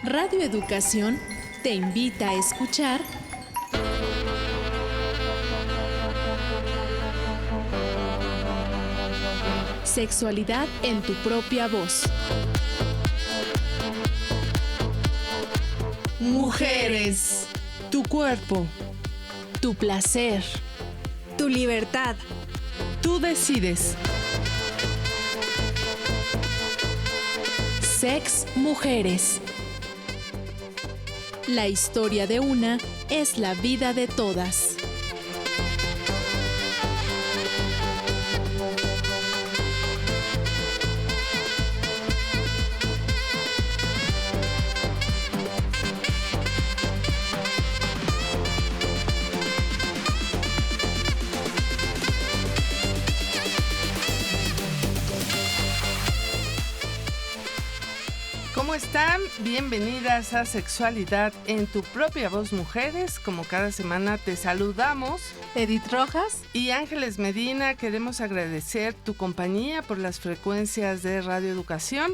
Radio Educación te invita a escuchar Sexualidad en tu propia voz. Mujeres, tu cuerpo, tu placer, tu libertad. Tú decides. Sex Mujeres. La historia de una es la vida de todas. ¿Cómo están? Bienvenidas a Sexualidad en tu propia voz, mujeres. Como cada semana te saludamos Edith Rojas y Ángeles Medina. Queremos agradecer tu compañía por las frecuencias de Radio Educación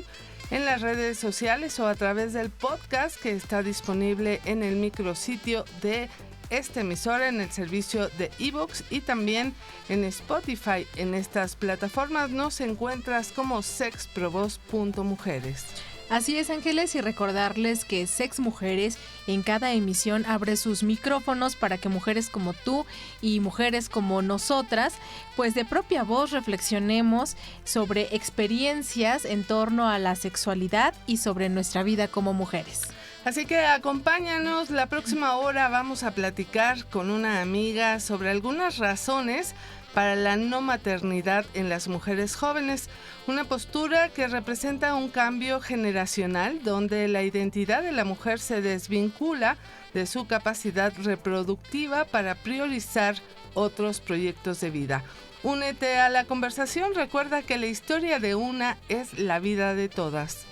en las redes sociales o a través del podcast que está disponible en el micrositio de esta emisora, en el servicio de iVoox y también en Spotify. En estas plataformas nos encuentras como sexprovoz.mujeres. Así es, Ángeles, y recordarles que Sex Mujeres en cada emisión abre sus micrófonos para que mujeres como tú y mujeres como nosotras, pues de propia voz reflexionemos sobre experiencias en torno a la sexualidad y sobre nuestra vida como mujeres. Así que acompáñanos, la próxima hora vamos a platicar con una amiga sobre algunas razones para la no maternidad en las mujeres jóvenes, una postura que representa un cambio generacional donde la identidad de la mujer se desvincula de su capacidad reproductiva para priorizar otros proyectos de vida. Únete a la conversación, recuerda que la historia de una es la vida de todas.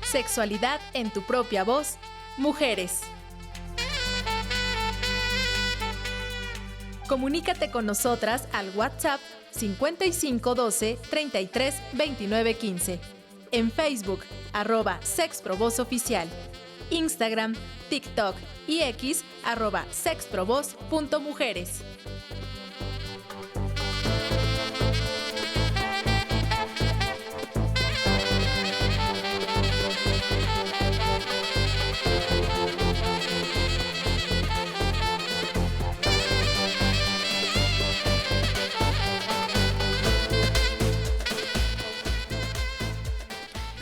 Sexualidad en tu propia voz, mujeres. Comunícate con nosotras al WhatsApp 5512 33 29 15. En Facebook, @sexprovozoficial. Instagram, TikTok y X, @sexprovoz.mujeres.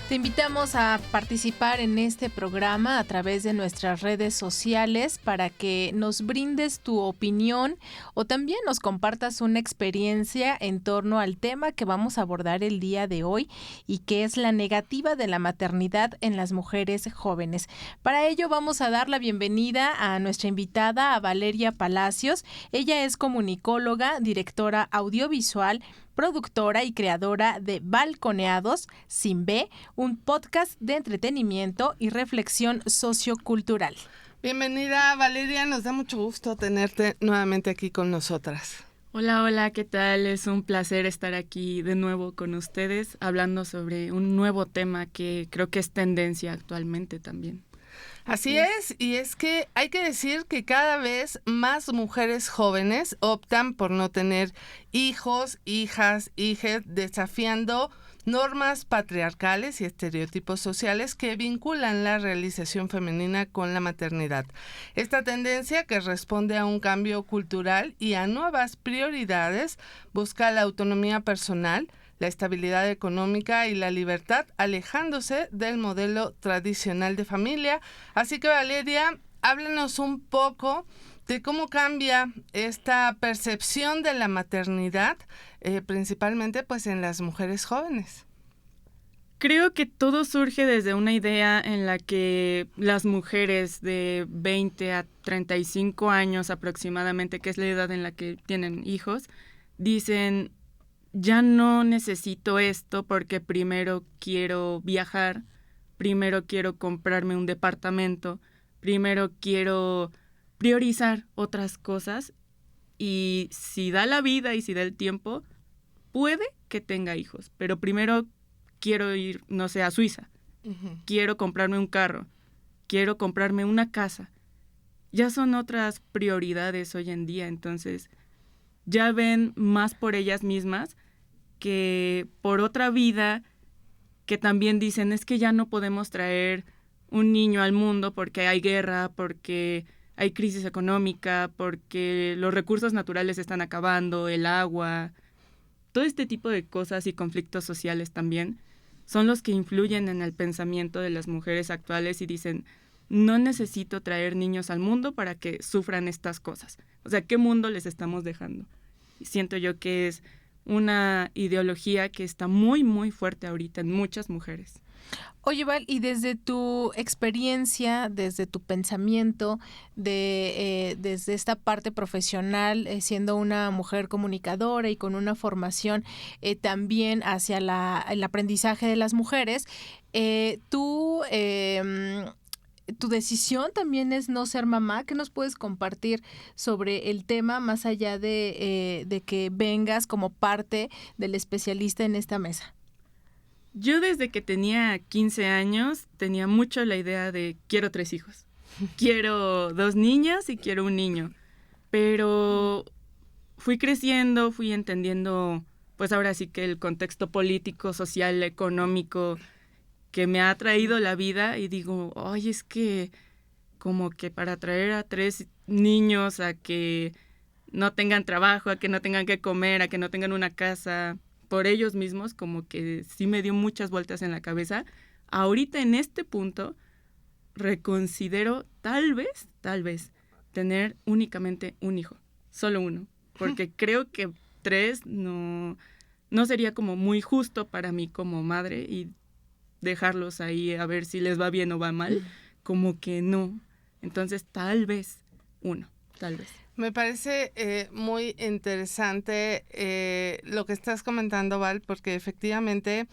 Te invitamos a participar en este programa a través de nuestras redes sociales para que nos brindes tu opinión o también nos compartas una experiencia en torno al tema que vamos a abordar el día de hoy y que es la negativa de la maternidad en las mujeres jóvenes. Para ello vamos a dar la bienvenida a nuestra invitada, a Valeria Palacios. Ella es comunicóloga, directora audiovisual, productora y creadora de Balconeados sin B, un podcast de entretenimiento y reflexión sociocultural. Bienvenida, Valeria, nos da mucho gusto tenerte nuevamente aquí con nosotras. Hola, ¿qué tal? Es un placer estar aquí de nuevo con ustedes, hablando sobre un nuevo tema que creo que es tendencia actualmente también. Así es, y es que hay que decir que cada vez más mujeres jóvenes optan por no tener hijos, hijas, hijes, desafiando normas patriarcales y estereotipos sociales que vinculan la realización femenina con la maternidad. Esta tendencia, que responde a un cambio cultural y a nuevas prioridades, busca la autonomía personal, la estabilidad económica y la libertad, alejándose del modelo tradicional de familia. Así que, Valeria, háblanos un poco de cómo cambia esta percepción de la maternidad, principalmente pues en las mujeres jóvenes. Creo que todo surge desde una idea en la que las mujeres de 20 a 35 años aproximadamente, que es la edad en la que tienen hijos, dicen: ya no necesito esto porque primero quiero viajar, primero quiero comprarme un departamento, primero quiero priorizar otras cosas y si da la vida y si da el tiempo, puede que tenga hijos, pero primero quiero ir, no sé, a Suiza, quiero comprarme un carro, quiero comprarme una casa. Ya son otras prioridades hoy en día, entonces ya ven más por ellas mismas que por otra vida, que también dicen, es que ya no podemos traer un niño al mundo porque hay guerra, porque hay crisis económica, porque los recursos naturales se están acabando, el agua. Todo este tipo de cosas y conflictos sociales también son los que influyen en el pensamiento de las mujeres actuales y dicen, no necesito traer niños al mundo para que sufran estas cosas. O sea, ¿qué mundo les estamos dejando? Y siento yo que es una ideología que está muy, muy fuerte ahorita en muchas mujeres. Oye, Val, y desde tu experiencia, desde tu pensamiento, desde esta parte profesional, siendo una mujer comunicadora y con una formación también hacia el aprendizaje de las mujeres, tu decisión también es no ser mamá. ¿Qué nos puedes compartir sobre el tema más allá de que vengas como parte del especialista en esta mesa? Yo desde que tenía 15 años tenía mucho la idea de quiero 3 hijos. Quiero 2 niñas y quiero un niño. Pero fui creciendo, fui entendiendo, pues ahora sí que el contexto político, social, económico que me ha traído la vida y digo, ay, es que como que para traer a 3 niños a que no tengan trabajo, a que no tengan que comer, a que no tengan una casa por ellos mismos, como que sí me dio muchas vueltas en la cabeza. Ahorita en este punto reconsidero tal vez tener únicamente un hijo, solo uno, porque creo que 3 no sería como muy justo para mí como madre y dejarlos ahí a ver si les va bien o va mal, como que no. Entonces tal vez uno, tal vez. Me parece muy interesante lo que estás comentando, Val, porque efectivamente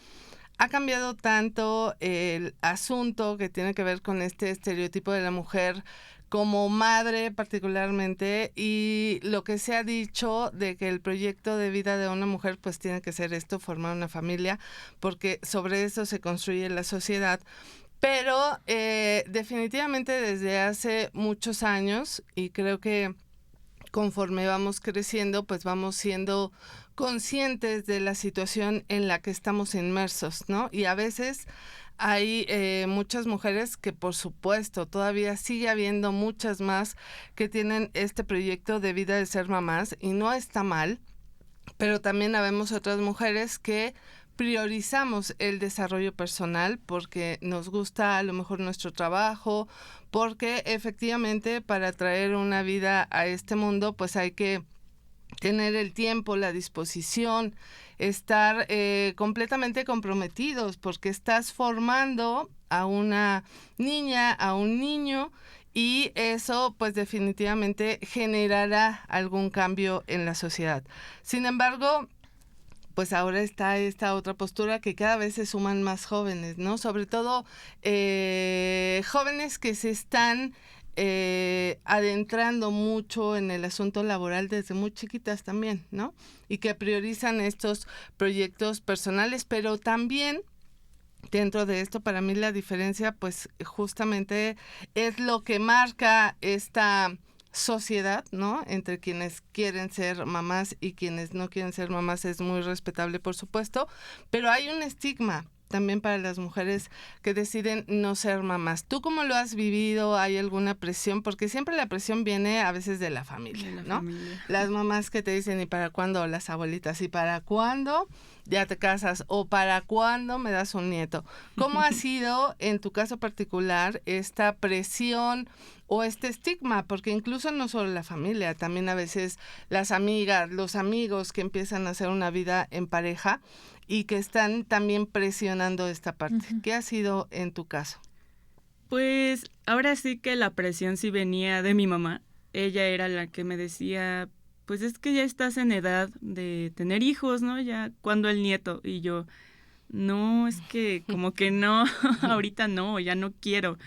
ha cambiado tanto el asunto que tiene que ver con este estereotipo de la mujer como madre particularmente, y lo que se ha dicho de que el proyecto de vida de una mujer pues tiene que ser esto, formar una familia, porque sobre eso se construye la sociedad. Pero definitivamente desde hace muchos años, y creo que conforme vamos creciendo, pues vamos siendo conscientes de la situación en la que estamos inmersos, ¿no? Y a veces hay muchas mujeres que, por supuesto, todavía sigue habiendo muchas más que tienen este proyecto de vida de ser mamás, y no está mal, pero también habemos otras mujeres que priorizamos el desarrollo personal porque nos gusta a lo mejor nuestro trabajo, porque efectivamente para traer una vida a este mundo pues hay que tener el tiempo, la disposición, estar completamente comprometidos porque estás formando a una niña, a un niño, y eso pues definitivamente generará algún cambio en la sociedad. Sin embargo, pues ahora está esta otra postura que cada vez se suman más jóvenes, ¿no? Sobre todo jóvenes que se están adentrando mucho en el asunto laboral desde muy chiquitas también, ¿no? Y que priorizan estos proyectos personales, pero también dentro de esto, para mí la diferencia, pues justamente es lo que marca esta sociedad, ¿no? Entre quienes quieren ser mamás y quienes no quieren ser mamás es muy respetable, por supuesto, pero hay un estigma también para las mujeres que deciden no ser mamás. ¿Tú cómo lo has vivido? ¿Hay alguna presión? Porque siempre la presión viene a veces de la familia, ¿no? Las mamás que te dicen, ¿y para cuándo? Las abuelitas, ¿y para cuándo ya te casas? ¿O para cuándo me das un nieto? ¿Cómo ha sido en tu caso particular esta presión o este estigma? Porque incluso no solo la familia, también a veces las amigas, los amigos que empiezan a hacer una vida en pareja y que están también presionando esta parte. Uh-huh. ¿Qué ha sido en tu caso? Pues ahora sí que la presión sí venía de mi mamá. Ella era la que me decía, pues es que ya estás en edad de tener hijos, ¿no? Ya, ¿cuándo el nieto? Y yo, no, es que como que no, ahorita no, ya no quiero.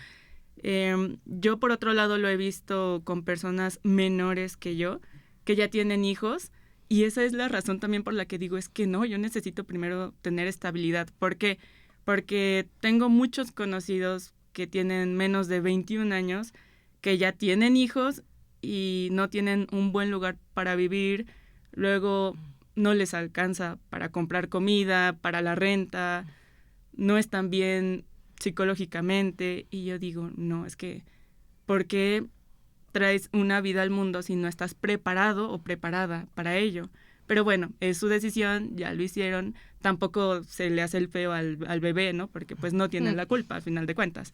Yo por otro lado lo he visto con personas menores que yo, que ya tienen hijos Y esa es la razón también por la que digo, es que no, yo necesito primero tener estabilidad. ¿Por qué? Porque tengo muchos conocidos que tienen menos de 21 años, que ya tienen hijos y no tienen un buen lugar para vivir, luego no les alcanza para comprar comida, para la renta, no están bien psicológicamente, y yo digo, no, es que, ¿por qué traes una vida al mundo si no estás preparado o preparada para ello? Pero bueno, es su decisión, ya lo hicieron, tampoco se le hace el feo al bebé, ¿no? Porque pues no tienen la culpa, al final de cuentas.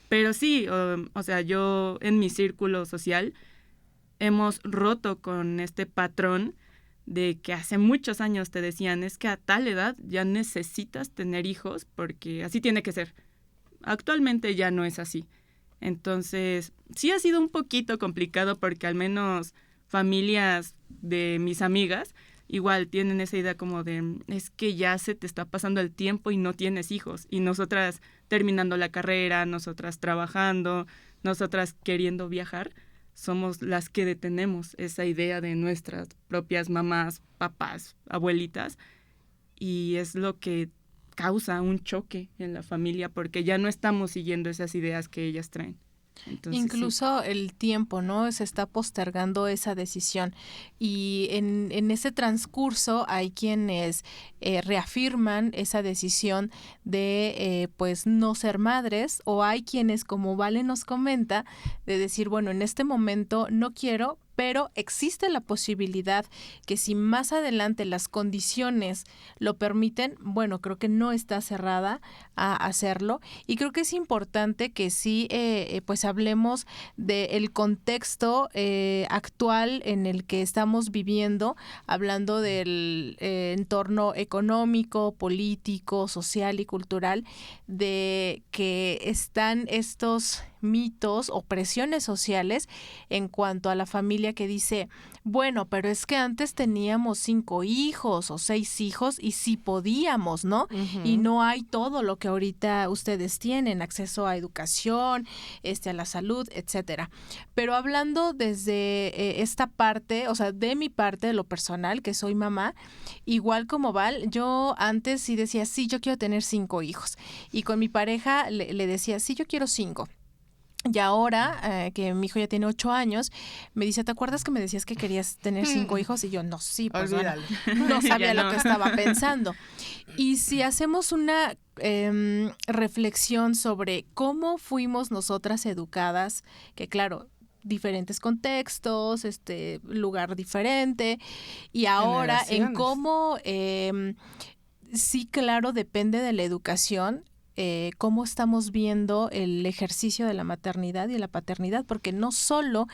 Pero sí, o sea, yo en mi círculo social hemos roto con este patrón de que hace muchos años te decían, es que a tal edad ya necesitas tener hijos porque así tiene que ser. Actualmente ya no es así. Entonces, sí ha sido un poquito complicado porque al menos familias de mis amigas igual tienen esa idea como de, es que ya se te está pasando el tiempo y no tienes hijos. Y nosotras terminando la carrera, nosotras trabajando, nosotras queriendo viajar, somos las que detenemos esa idea de nuestras propias mamás, papás, abuelitas, y es lo que causa un choque en la familia porque ya no estamos siguiendo esas ideas que ellas traen. Entonces, incluso sí, el tiempo, ¿no? Se está postergando esa decisión y en ese transcurso hay quienes reafirman esa decisión de pues no ser madres, o hay quienes, como Vale nos comenta, de decir, bueno, en este momento no quiero, pero existe la posibilidad que si más adelante las condiciones lo permiten, bueno, creo que no está cerrada a hacerlo, y creo que es importante que sí, pues hablemos del contexto actual en el que estamos viviendo, hablando del entorno económico, político, social y cultural, de que están estos mitos o presiones sociales en cuanto a la familia que dice, bueno, pero es que antes teníamos 5 hijos o 6 hijos y sí podíamos, ¿no? Uh-huh. Y no hay todo lo que ahorita ustedes tienen, acceso a educación, a la salud, etcétera. Pero hablando desde esta parte, o sea, de mi parte, de lo personal, que soy mamá, igual como Val, yo antes sí decía, sí, yo quiero tener 5 hijos. Y con mi pareja le decía, sí, yo quiero 5. Y ahora, que mi hijo ya tiene 8 años, me dice, ¿te acuerdas que me decías que querías tener 5 hijos? Y yo, no, sí, pues bueno, no sabía lo que estaba pensando. Y si hacemos una reflexión sobre cómo fuimos nosotras educadas, que claro, diferentes contextos, lugar diferente, y ahora en cómo, sí, claro, depende de la educación, cómo estamos viendo el ejercicio de la maternidad y la paternidad, porque no solo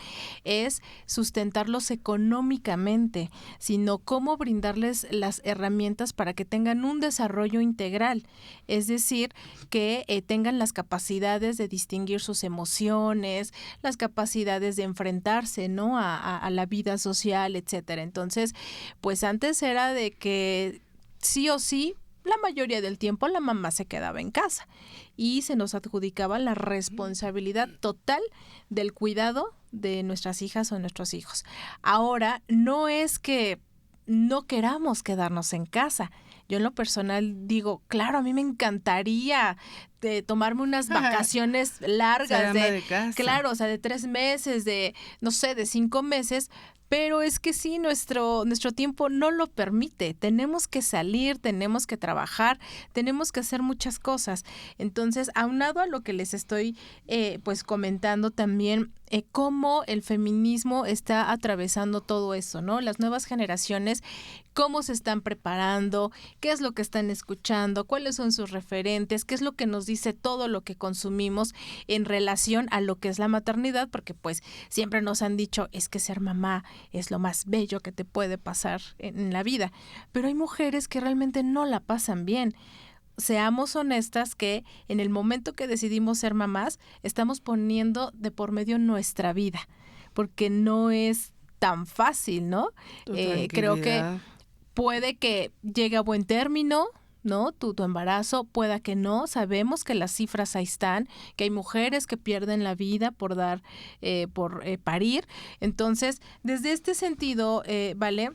es sustentarlos económicamente, sino cómo brindarles las herramientas para que tengan un desarrollo integral, es decir, que tengan las capacidades de distinguir sus emociones, las capacidades de enfrentarse, ¿no?, a la vida social, etcétera. Entonces, pues antes era de que sí o sí, la mayoría del tiempo la mamá se quedaba en casa y se nos adjudicaba la responsabilidad total del cuidado de nuestras hijas o nuestros hijos. Ahora, no es que no queramos quedarnos en casa. Yo en lo personal digo, claro, a mí me encantaría tomarme unas vacaciones largas de claro, o sea, de 3 meses, de, no sé, de 5 meses, pero es que sí, nuestro tiempo no lo permite. Tenemos que salir, tenemos que trabajar, tenemos que hacer muchas cosas. Entonces, aunado a lo que les estoy pues comentando también, cómo el feminismo está atravesando todo eso, ¿no? Las nuevas generaciones, cómo se están preparando, qué es lo que están escuchando, cuáles son sus referentes, qué es lo que nos dice todo lo que consumimos en relación a lo que es la maternidad, porque pues siempre nos han dicho, es que ser mamá es lo más bello que te puede pasar en la vida, pero hay mujeres que realmente no la pasan bien. Seamos honestas que en el momento que decidimos ser mamás, estamos poniendo de por medio nuestra vida, porque no es tan fácil, ¿no? Creo que puede que llegue a buen término, ¿no? Tu embarazo, pueda que no. Sabemos que las cifras ahí están, que hay mujeres que pierden la vida por parir. Entonces, desde este sentido, Vale,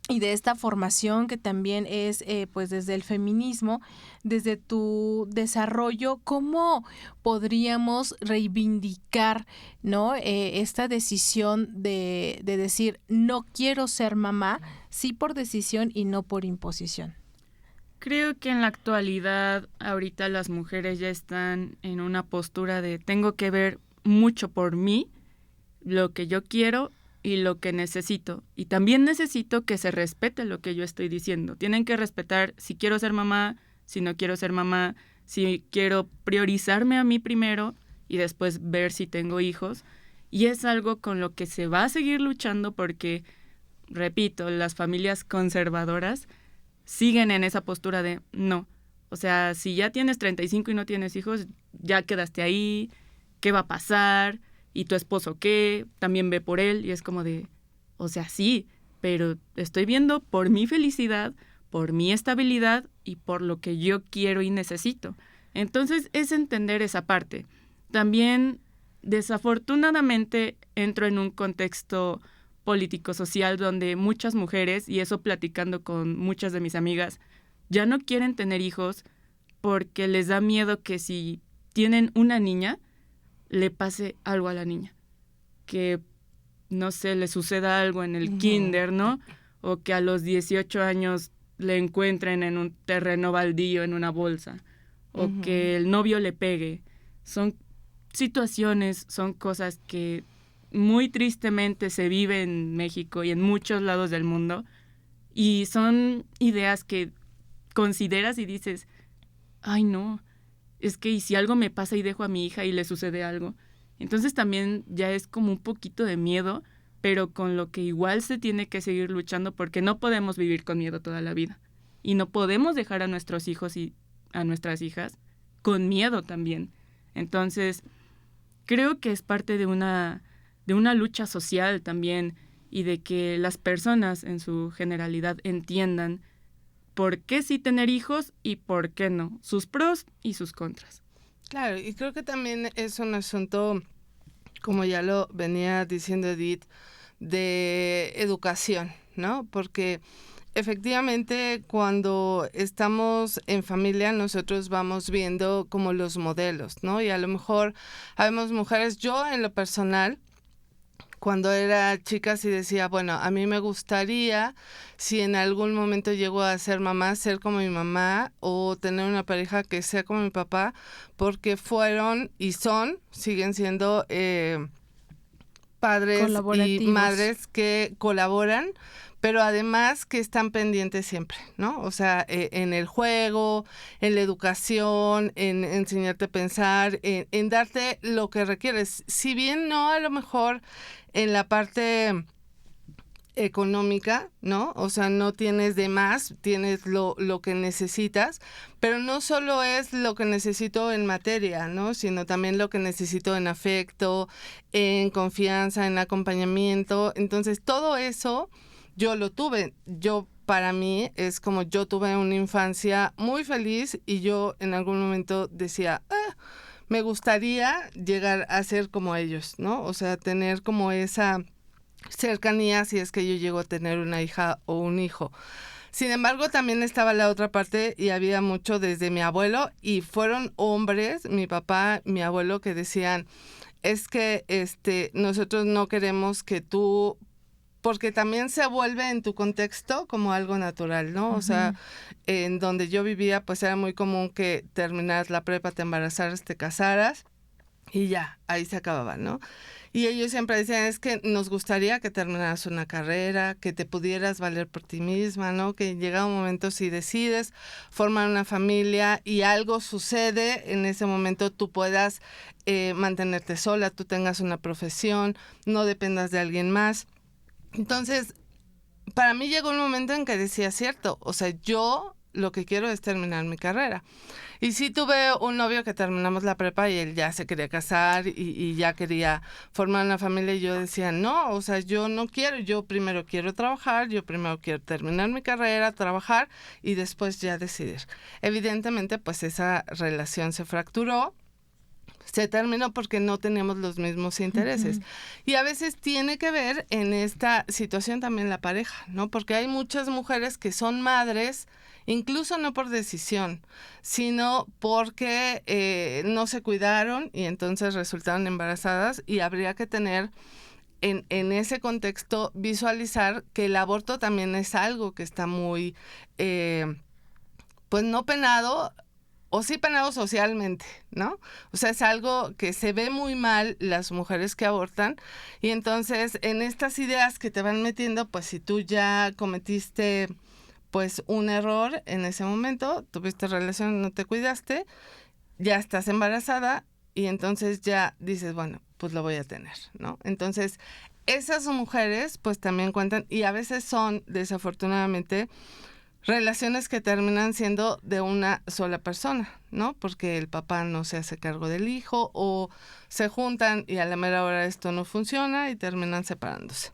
y de esta formación que también es pues desde el feminismo, desde tu desarrollo, ¿cómo podríamos reivindicar, ¿no? Esta decisión de decir no quiero ser mamá, sí por decisión y no por imposición? Creo que en la actualidad ahorita las mujeres ya están en una postura de tengo que ver mucho por mí, lo que yo quiero y lo que necesito. Y también necesito que se respete lo que yo estoy diciendo. Tienen que respetar si quiero ser mamá, si no quiero ser mamá, si quiero priorizarme a mí primero y después ver si tengo hijos. Y es algo con lo que se va a seguir luchando porque, repito, las familias conservadoras siguen en esa postura de no. O sea, si ya tienes 35 y no tienes hijos, ya quedaste ahí, ¿qué va a pasar? ¿Y tu esposo qué? También ve por él y es como de, o sea, sí, pero estoy viendo por mi felicidad, por mi estabilidad y por lo que yo quiero y necesito. Entonces es entender esa parte. También, desafortunadamente, entro en un contexto político-social donde muchas mujeres, y eso platicando con muchas de mis amigas, ya no quieren tener hijos porque les da miedo que si tienen una niña, le pase algo a la niña, que no sé, le suceda algo en el kinder, ¿no? O que a los 18 años le encuentren en un terreno baldío en una bolsa, o que el novio le pegue. Son situaciones, son cosas que muy tristemente se vive en México y en muchos lados del mundo, y son ideas que consideras y dices, ay no, es que ¿y si algo me pasa y dejo a mi hija y le sucede algo? Entonces también ya es como un poquito de miedo, pero con lo que igual se tiene que seguir luchando porque no podemos vivir con miedo toda la vida. Y no podemos dejar a nuestros hijos y a nuestras hijas con miedo también. Entonces, creo que es parte de una lucha social también y de que las personas en su generalidad entiendan por qué sí tener hijos y por qué no, sus pros y sus contras. Claro, y creo que también es un asunto, como ya lo venía diciendo Edith, de educación, ¿no? Porque efectivamente cuando estamos en familia nosotros vamos viendo como los modelos, ¿no? Y a lo mejor habemos mujeres, yo en lo personal, cuando era chica sí decía, bueno, a mí me gustaría, si en algún momento llego a ser mamá, ser como mi mamá o tener una pareja que sea como mi papá, porque fueron y siguen siendo padres y madres que colaboran, pero además que están pendientes siempre, ¿no? O sea, en el juego, en la educación, en enseñarte a pensar, en darte lo que requieres. Si bien no a lo mejor en la parte económica, ¿no? O sea, no tienes de más, tienes lo que necesitas, pero no solo es lo que necesito en materia, ¿no? Sino también lo que necesito en afecto, en confianza, en acompañamiento. Entonces, todo eso yo lo tuve. Para mí, es como yo tuve una infancia muy feliz y yo en algún momento decía, me gustaría llegar a ser como ellos, ¿no? O sea, tener como esa cercanía si es que yo llego a tener una hija o un hijo. Sin embargo, también estaba la otra parte y había mucho desde mi abuelo y fueron hombres, mi papá, mi abuelo, que decían, es que nosotros no queremos que tú, porque también se vuelve en tu contexto como algo natural, ¿no? O sea, en donde yo vivía, pues era muy común que terminaras la prepa, te embarazaras, te casaras y ya, ahí se acababa, ¿no? Y ellos siempre decían, es que nos gustaría que terminaras una carrera, que te pudieras valer por ti misma, ¿no? Que llega un momento si decides formar una familia y algo sucede, en ese momento tú puedas mantenerte sola, tú tengas una profesión, no dependas de alguien más. Entonces, para mí llegó un momento en que decía, cierto, o sea, yo lo que quiero es terminar mi carrera. Y sí tuve un novio que terminamos la prepa y él ya se quería casar y ya quería formar una familia y yo decía, no, o sea, yo no quiero, yo primero quiero trabajar, yo primero quiero terminar mi carrera, trabajar y después ya decidir. Evidentemente, pues esa relación se fracturó. se terminó porque no teníamos los mismos intereses. Y a veces tiene que ver en esta situación también la pareja, ¿no? Porque hay muchas mujeres que son madres, incluso no por decisión, sino porque no se cuidaron y entonces resultaron embarazadas, y habría que tener en ese contexto, visualizar que el aborto también es algo que está muy, pues no penado, o sí penado socialmente, ¿no? O sea, es algo que se ve muy mal las mujeres que abortan, y entonces en estas ideas que te van metiendo, pues si tú ya cometiste pues un error en ese momento, tuviste relación, no te cuidaste, ya estás embarazada, y entonces ya dices, bueno, pues lo voy a tener, ¿no? Entonces, esas mujeres pues también cuentan, y a veces son, desafortunadamente, relaciones que terminan siendo de una sola persona, ¿no? Porque el papá no se hace cargo del hijo, o se juntan y a la mera hora esto no funciona y terminan separándose.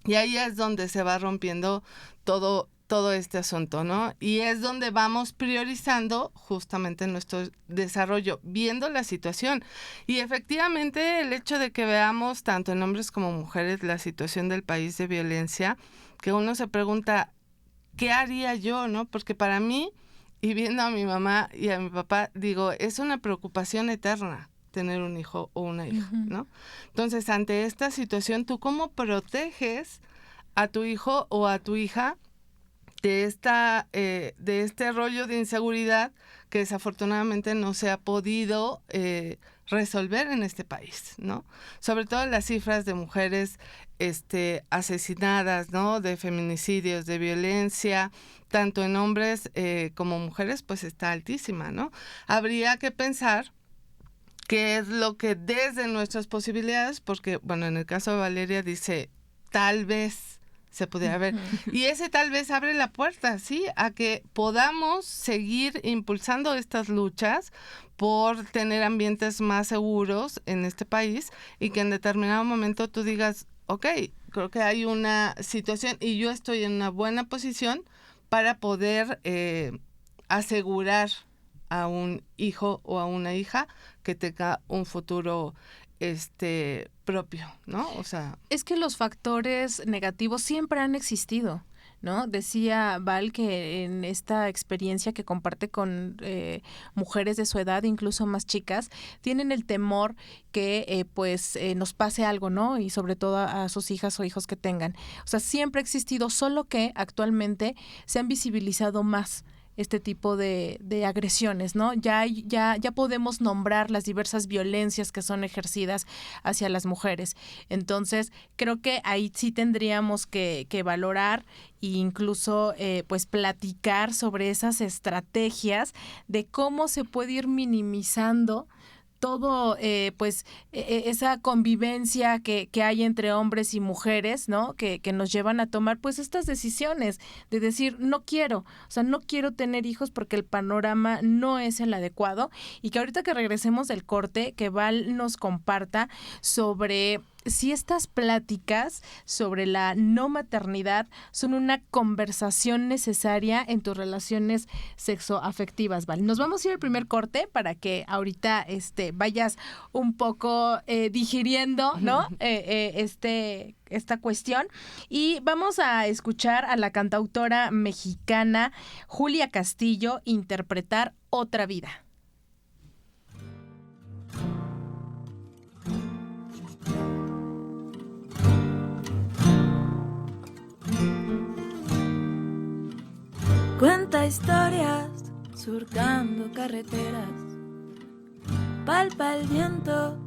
Y ahí es donde se va rompiendo todo este asunto, ¿no? Y es donde vamos priorizando justamente nuestro desarrollo, viendo la situación. Y efectivamente el hecho de que veamos tanto en hombres como mujeres la situación del país de violencia, que uno se pregunta, ¿qué haría yo, no? Porque para mí, y viendo a mi mamá y a mi papá, digo, es una preocupación eterna tener un hijo o una hija, ¿no? Entonces, ante esta situación, ¿tú cómo proteges a tu hijo o a tu hija de este rollo de inseguridad que desafortunadamente no se ha podido resolver en este país, ¿no? Sobre todo las cifras de mujeres asesinadas, ¿no? De feminicidios, de violencia, tanto en hombres como mujeres, pues está altísima, ¿no? Habría que pensar qué es lo que desde nuestras posibilidades, porque, bueno, en el caso de Valeria dice, tal vez se pudiera ver. Y ese tal vez abre la puerta, ¿sí? A que podamos seguir impulsando estas luchas por tener ambientes más seguros en este país, y que en determinado momento tú digas, ok, creo que hay una situación y yo estoy en una buena posición para poder asegurar a un hijo o a una hija que tenga un futuro propio, ¿no? O sea, es que los factores negativos siempre han existido, ¿no? Decía Val que en esta experiencia que comparte con mujeres de su edad, incluso más chicas, tienen el temor que nos pase algo, ¿no? Y sobre todo a sus hijas o hijos que tengan. O sea, siempre ha existido, solo que actualmente se han visibilizado más este tipo de agresiones, ¿no? Ya podemos nombrar las diversas violencias que son ejercidas hacia las mujeres. Entonces, creo que ahí sí tendríamos que valorar e incluso pues platicar sobre esas estrategias de cómo se puede ir minimizando todo, esa convivencia que hay entre hombres y mujeres, ¿no? Que nos llevan a tomar, pues, estas decisiones de decir, no quiero tener hijos porque el panorama no es el adecuado, y que ahorita que regresemos del corte, que Val nos comparta sobre si estas pláticas sobre la no maternidad son una conversación necesaria en tus relaciones sexoafectivas, Val. Nos vamos a ir al primer corte para que ahorita vayas un poco digiriendo, ¿no? Esta cuestión, y vamos a escuchar a la cantautora mexicana Julia Castillo interpretar Otra Vida. Cuenta historias, surcando carreteras, palpa el viento,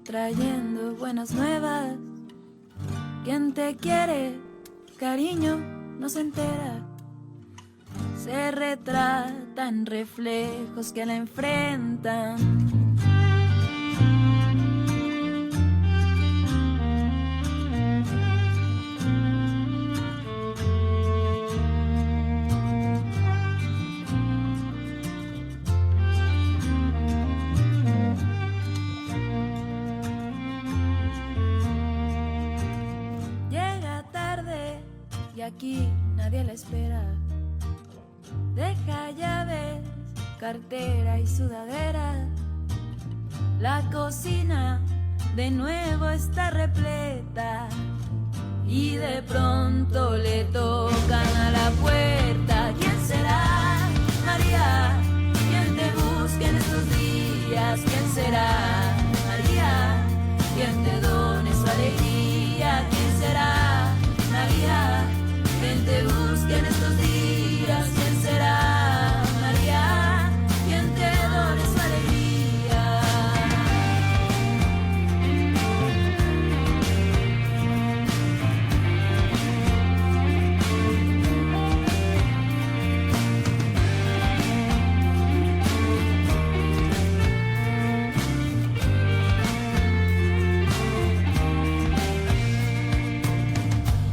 trayendo buenas nuevas. Quien te quiere, cariño, no se entera. Se retratan reflejos que la enfrentan. Aquí nadie la espera. Deja llaves, cartera y sudadera. La cocina de nuevo está repleta y de pronto le tocan a la puerta. ¿Quién será, María? ¿Quién te busca en estos días? ¿Quién será, María? ¿Quién te done su alegría? ¿Quién será, María? ¿Quién te busca en estos días? ¿Quién será, María? ¿Quién te done su alegría?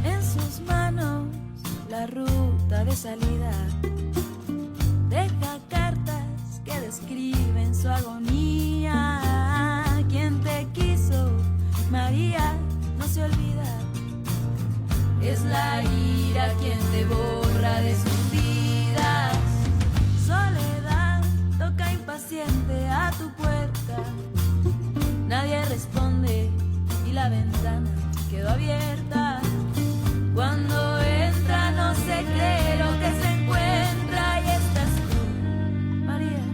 En sus manos la ruta de salida, deja cartas que describen su agonía. Quien te quiso, María, no se olvida. Es la ira quien te borra de sus vidas. Soledad toca impaciente a tu puerta. Nadie responde y la ventana quedó abierta. Cuando entra no se cree lo que se encuentra. Y estás tú, María,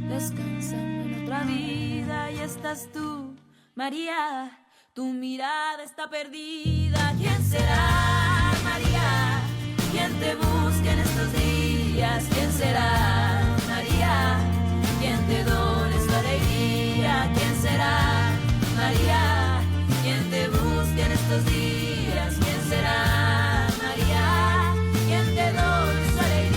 descansando en otra vida. Y estás tú, María, tu mirada está perdida. ¿Quién será, María? ¿Quién te busca en estos días? ¿Quién será, María? ¿Quién te done su alegría? ¿Quién será, María? ¿Quién te busca en estos días? ¿Quién será, María? ¿Quién te done su alegría?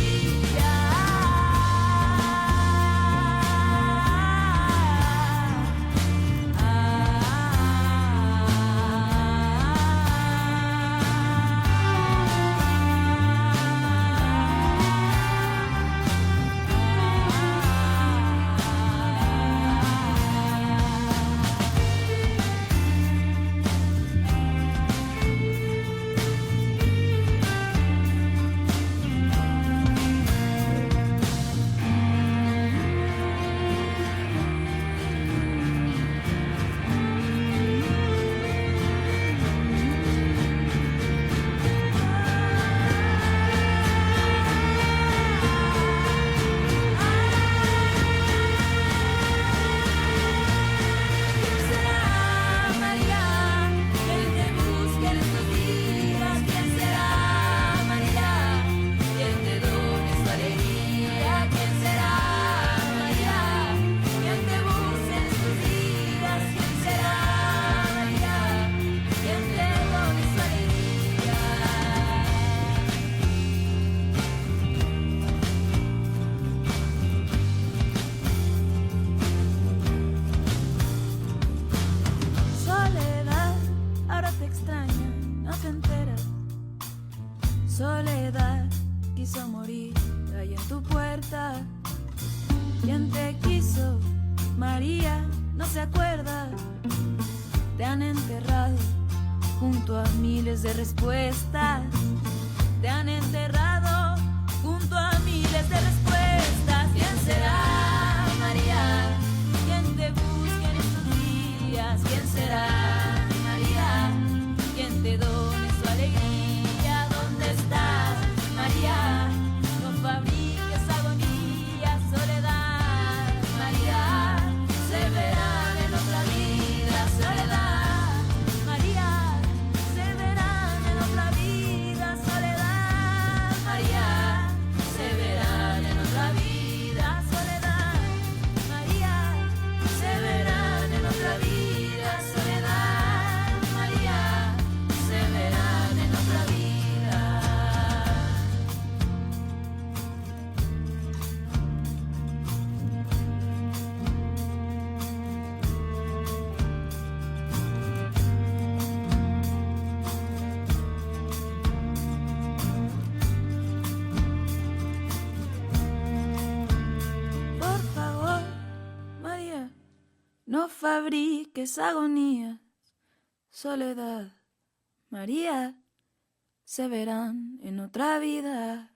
Soledad quiso morir ahí en tu puerta. ¿Quién te quiso, María? No se acuerda. Te han enterrado junto a miles de respuestas. Te han enterrado junto a miles de respuestas. ¿Quién será, María? ¿Quién te busca en estos días? ¿Quién será, María? ¿Quién te done su alegría? ¿Dónde estás, María? No fabriques agonía, soledad, María. Se verán en otra vida, soledad, María. Se verán en otra vida, soledad, María. Se verán en otra vida, soledad, María. Se verán en otra vida, soledad, María. Se verán en otra vida. Por favor, María, no fabriques agonía, soledad, María. Se verán en otra vida.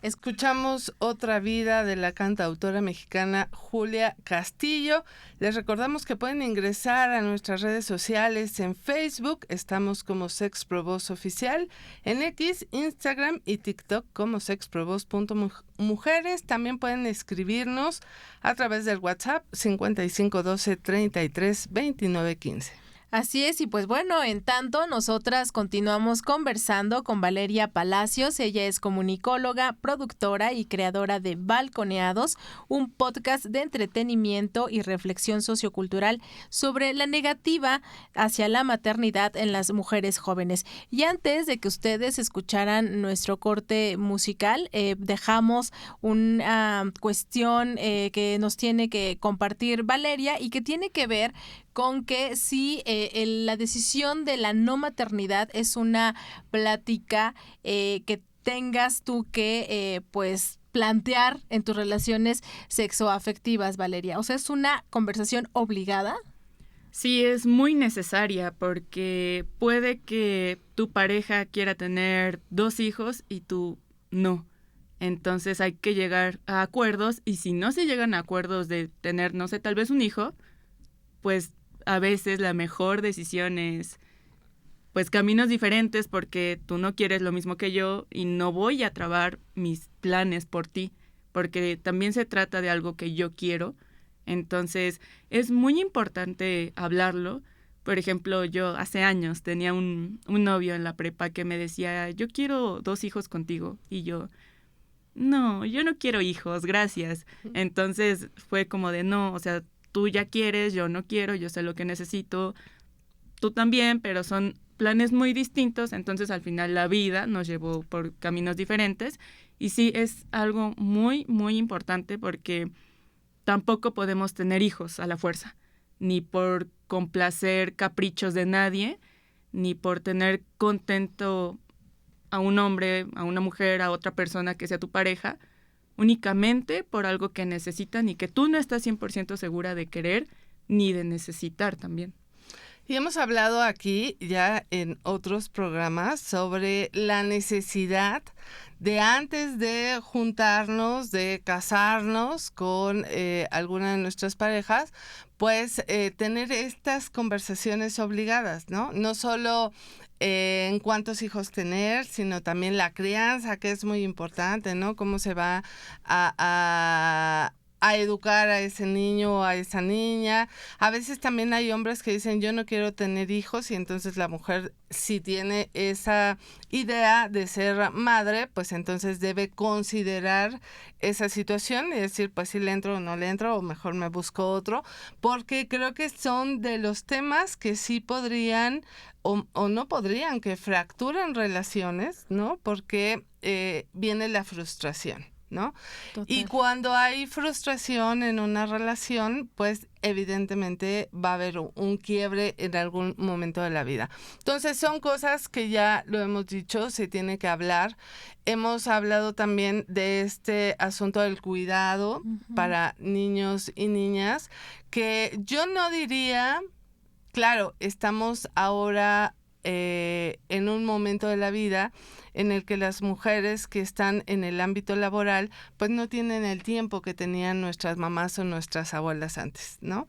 Escuchamos Otra Vida de la cantautora mexicana Julia Castillo. Les recordamos que pueden ingresar a nuestras redes sociales. En Facebook estamos como Sex Provoz Oficial, en X, Instagram y TikTok como sexprovoz.mujeres. También pueden escribirnos a través del WhatsApp 5512 33 29 15. Así es, y pues bueno, en tanto, nosotras continuamos conversando con Valeria Palacios. Ella es comunicóloga, productora y creadora de Balconeados, un podcast de entretenimiento y reflexión sociocultural sobre la negativa hacia la maternidad en las mujeres jóvenes. Y antes de que ustedes escucharan nuestro corte musical, dejamos una cuestión que nos tiene que compartir Valeria y que tiene que ver con que si la decisión de la no maternidad es una plática que tengas tú que pues plantear en tus relaciones sexoafectivas, Valeria. O sea, ¿es una conversación obligada? Sí, es muy necesaria porque puede que tu pareja quiera tener 2 hijos y tú no. Entonces hay que llegar a acuerdos, y si no se llegan a acuerdos de tener, no sé, tal vez un hijo, pues a veces la mejor decisión es pues caminos diferentes, porque tú no quieres lo mismo que yo y no voy a trabar mis planes por ti, porque también se trata de algo que yo quiero. Entonces es muy importante hablarlo. Por ejemplo, yo hace años tenía un novio en la prepa que me decía, yo quiero 2 hijos contigo, y yo no quiero hijos, gracias. Entonces fue como de no, o sea, tú ya quieres, yo no quiero, yo sé lo que necesito, tú también, pero son planes muy distintos. Entonces al final la vida nos llevó por caminos diferentes, y sí es algo muy, muy importante, porque tampoco podemos tener hijos a la fuerza, ni por complacer caprichos de nadie, ni por tener contento a un hombre, a una mujer, a otra persona que sea tu pareja, únicamente por algo que necesitan y que tú no estás 100% segura de querer ni de necesitar también. Y hemos hablado aquí ya en otros programas sobre la necesidad de, antes de juntarnos, de casarnos con alguna de nuestras parejas, pues tener estas conversaciones obligadas, ¿no? No solo en cuántos hijos tener, sino también la crianza, que es muy importante, ¿no? Cómo se va a educar a ese niño o a esa niña. A veces también hay hombres que dicen, yo no quiero tener hijos, y entonces la mujer, si tiene esa idea de ser madre, pues entonces debe considerar esa situación y decir, pues si le entro o no le entro, o mejor me busco otro, porque creo que son de los temas que sí podrían o no podrían, que fracturan relaciones, ¿no? Porque viene la frustración, ¿no? Total. Y cuando hay frustración en una relación, pues evidentemente va a haber un quiebre en algún momento de la vida. Entonces son cosas que ya lo hemos dicho, se tiene que hablar. Hemos hablado también de este asunto del cuidado para niños y niñas, que yo no diría, claro, estamos ahora en un momento de la vida en el que las mujeres que están en el ámbito laboral pues no tienen el tiempo que tenían nuestras mamás o nuestras abuelas antes, ¿no?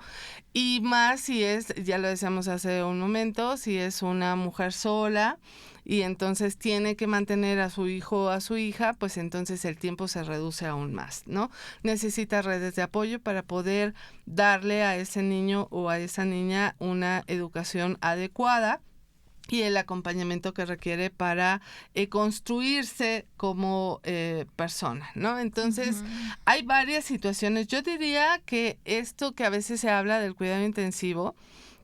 Y más si es, ya lo decíamos hace un momento, si es una mujer sola y entonces tiene que mantener a su hijo o a su hija, pues entonces el tiempo se reduce aún más, ¿no? Necesita redes de apoyo para poder darle a ese niño o a esa niña una educación adecuada y el acompañamiento que requiere para construirse como persona, ¿no? Entonces, hay varias situaciones. Yo diría que esto que a veces se habla del cuidado intensivo,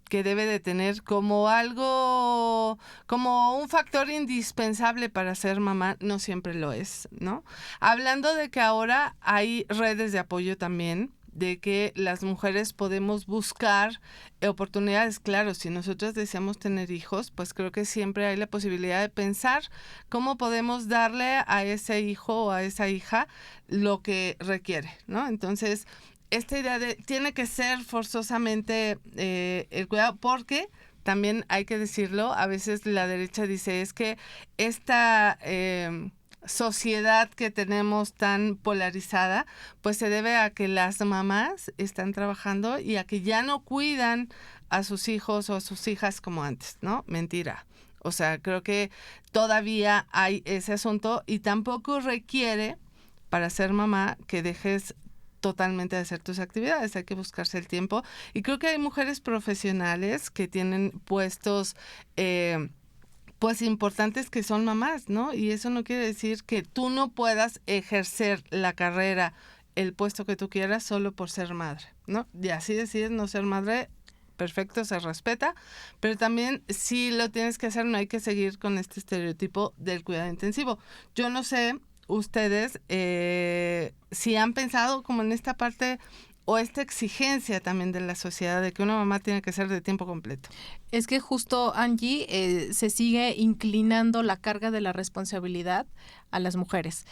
que debe de tener como algo, como un factor indispensable para ser mamá, no siempre lo es, ¿no? Hablando de que ahora hay redes de apoyo también, de que las mujeres podemos buscar oportunidades. Claro, si nosotros deseamos tener hijos, pues creo que siempre hay la posibilidad de pensar cómo podemos darle a ese hijo o a esa hija lo que requiere, ¿no? Entonces, esta idea de tiene que ser forzosamente el cuidado, porque también hay que decirlo, a veces la derecha dice es que esta sociedad que tenemos tan polarizada, pues se debe a que las mamás están trabajando y a que ya no cuidan a sus hijos o a sus hijas como antes, ¿no? Mentira. O sea, creo que todavía hay ese asunto y tampoco requiere para ser mamá que dejes totalmente de hacer tus actividades, hay que buscarse el tiempo. Y creo que hay mujeres profesionales que tienen puestos pues importantes que son mamás, ¿no? Y eso no quiere decir que tú no puedas ejercer la carrera, el puesto que tú quieras solo por ser madre, ¿no? Y así decides no ser madre, perfecto, se respeta, pero también si lo tienes que hacer, no hay que seguir con este estereotipo del cuidado intensivo. Yo no sé ustedes si han pensado como en esta parte o esta exigencia también de la sociedad de que una mamá tiene que ser de tiempo completo. Es que justo, Angie, se sigue inclinando la carga de la responsabilidad a las mujeres.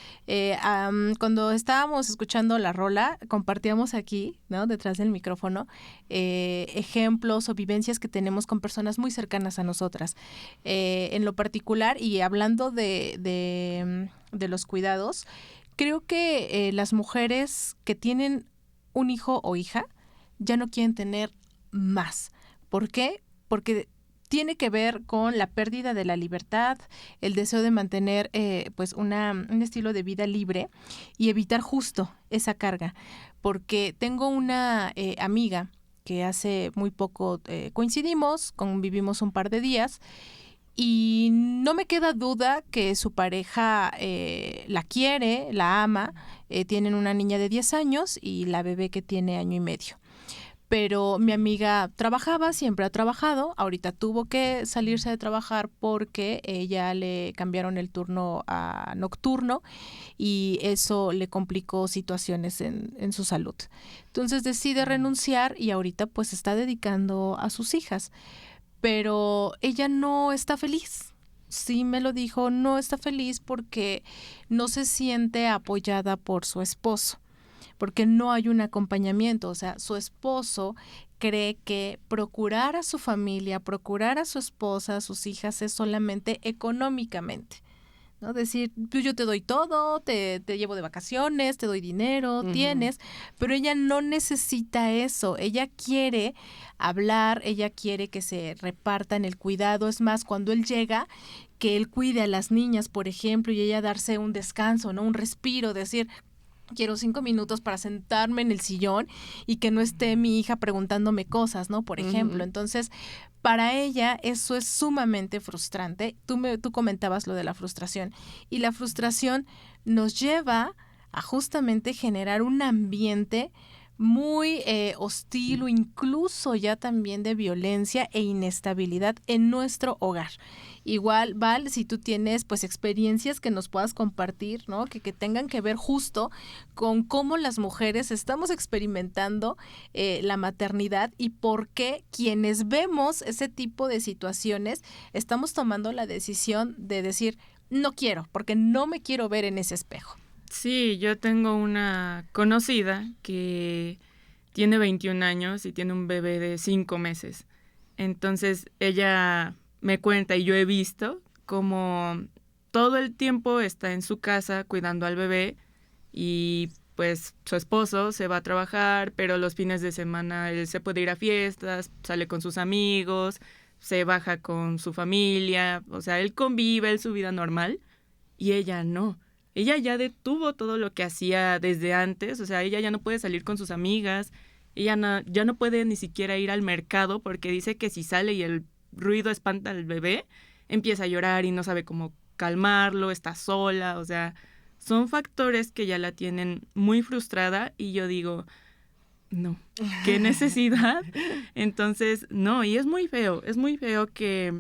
Cuando estábamos escuchando la rola, compartíamos aquí, ¿no?, detrás del micrófono, ejemplos o vivencias que tenemos con personas muy cercanas a nosotras. En lo particular, y hablando de los cuidados, creo que las mujeres que tienen un hijo o hija ya no quieren tener más. ¿Por qué? Porque tiene que ver con la pérdida de la libertad, el deseo de mantener pues un estilo de vida libre y evitar justo esa carga. Porque tengo una amiga que hace muy poco coincidimos, convivimos un par de días y no me queda duda que su pareja la quiere, la ama, tienen una niña de 10 años y la bebé que tiene 1 año y medio. Pero mi amiga trabajaba, siempre ha trabajado, ahorita tuvo que salirse de trabajar porque ella le cambiaron el turno a nocturno y eso le complicó situaciones en su salud. Entonces decide renunciar y ahorita pues se está dedicando a sus hijas. Pero ella no está feliz. Sí me lo dijo, no está feliz porque no se siente apoyada por su esposo, porque no hay un acompañamiento. O sea, su esposo cree que procurar a su familia, procurar a su esposa, a sus hijas es solamente económicamente, ¿no? Decir, pues yo te doy todo, te llevo de vacaciones, te doy dinero, tienes, pero ella no necesita eso. Ella quiere hablar, ella quiere que se repartan el cuidado. Es más, cuando él llega, que él cuide a las niñas, por ejemplo, y ella darse un descanso, ¿no? Un respiro, decir, quiero 5 minutos para sentarme en el sillón y que no esté mi hija preguntándome cosas, ¿no? Por ejemplo. Entonces, para ella eso es sumamente frustrante. Tú comentabas lo de la frustración. Y la frustración nos lleva a justamente generar un ambiente muy hostil o incluso ya también de violencia e inestabilidad en nuestro hogar. Igual, Val, si tú tienes pues experiencias que nos puedas compartir, ¿no? Que tengan que ver justo con cómo las mujeres estamos experimentando la maternidad y por qué quienes vemos ese tipo de situaciones estamos tomando la decisión de decir, no quiero, porque no me quiero ver en ese espejo. Sí, yo tengo una conocida que tiene 21 años y tiene un bebé de 5 meses. Entonces ella me cuenta y yo he visto cómo todo el tiempo está en su casa cuidando al bebé y pues su esposo se va a trabajar, pero los fines de semana él se puede ir a fiestas, sale con sus amigos, se baja con su familia, o sea, él convive en su vida normal y ella no. Ella ya detuvo todo lo que hacía desde antes, o sea, ella ya no puede salir con sus amigas, ella ya no puede ni siquiera ir al mercado porque dice que si sale y el ruido espanta al bebé, empieza a llorar y no sabe cómo calmarlo, está sola, o sea, son factores que ya la tienen muy frustrada y yo digo, no, ¿qué necesidad? Entonces, no, y es muy feo que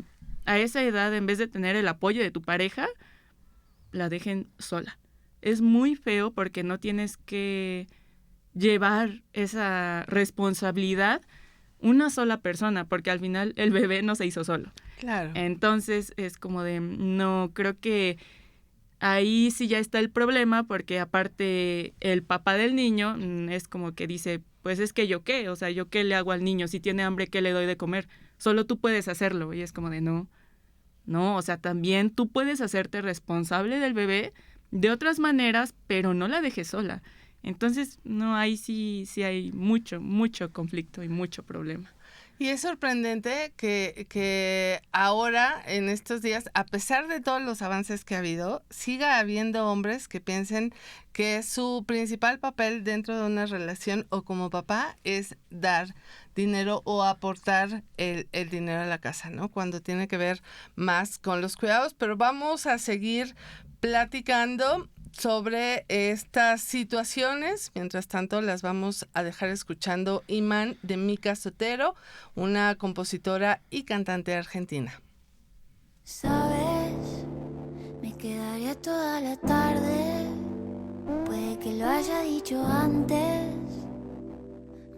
a esa edad, en vez de tener el apoyo de tu pareja, la dejen sola. Es muy feo porque no tienes que llevar esa responsabilidad una sola persona, porque al final el bebé no se hizo solo. Claro. Entonces es como de, no, creo que ahí sí ya está el problema, porque aparte el papá del niño es como que dice, pues es que yo qué, o sea, yo qué le hago al niño, si tiene hambre, ¿qué le doy de comer? Solo tú puedes hacerlo. Y es como de, no, o sea, también tú puedes hacerte responsable del bebé, de otras maneras, pero no la dejes sola. Entonces, no, ahí sí hay mucho conflicto y mucho problema. Y es sorprendente que ahora, en estos días, a pesar de todos los avances que ha habido, siga habiendo hombres que piensen que su principal papel dentro de una relación o como papá es dar dinero o aportar el dinero a la casa, ¿no? Cuando tiene que ver más con los cuidados. Pero vamos a seguir platicando sobre estas situaciones. Mientras tanto, las vamos a dejar escuchando Imán de Mica Sotero, una compositora y cantante argentina. Sabes, me quedaría toda la tarde, puede que lo haya dicho antes,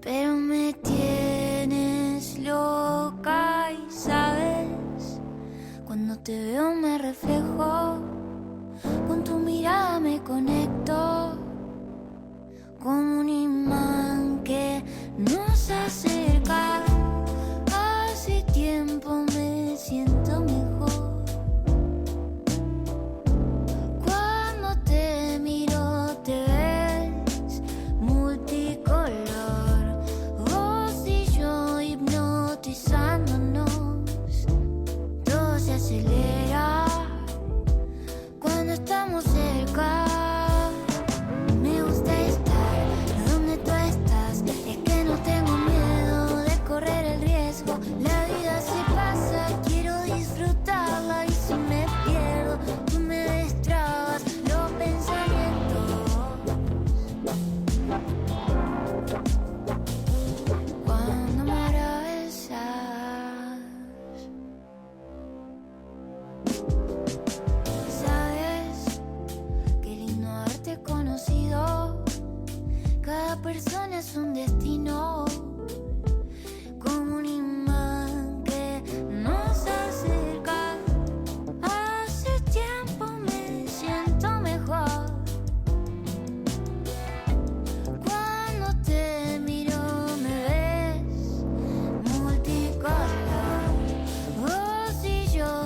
pero me tienes loca y sabes, cuando te veo me reflejo, con tu mirada me conecto, como un imán que nos acerca. Hace tiempo me siento mejor cuando te miro, te ves multicolor. Vos y yo hipnotizándonos, todo se acelera cuando estamos cerca. Me gusta estar donde tú estás, es que no tengo miedo de correr el riesgo. La vida se pasa, quiero disfrutarla y si me pierdo, tú me destrabas los pensamientos. Cuando me abrazas, sabes, qué lindo haberte conocido. Cada persona es un destino, como un imán que nos acerca. Hace tiempo me siento mejor cuando te miro, me ves multicolor. Vos y yo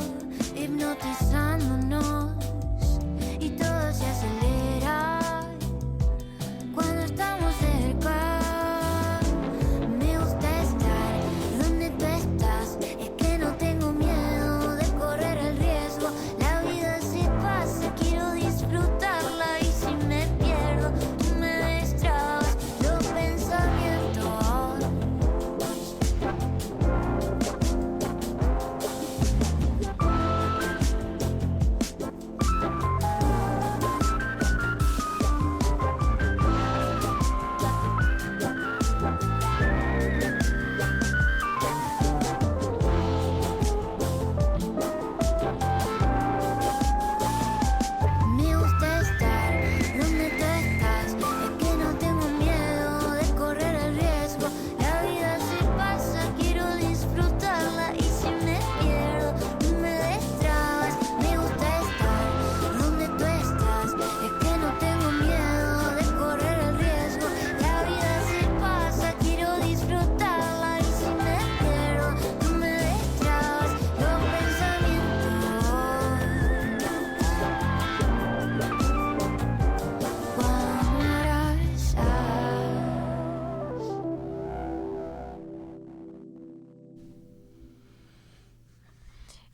hipnotizándonos y todo se acelera cuando estamos cerca. Me gusta estar donde tú estás, es que no tengo miedo de correr el riesgo. La vida se pasa, quiero disfrutarla y si me pierdo, tú me destrabas los pensamientos. Me gusta estar donde tú estás, es que no tengo miedo de correr el riesgo. La vida se pasa, quiero disfrutarla y si me pierdo, tú me destrabas. Me gusta estar donde tú estás, es que no tengo miedo de correr el riesgo. La vida se pasa, quiero disfrutarla y si me pierdo, tú me destrabas los pensamientos. Cuando me abrazas.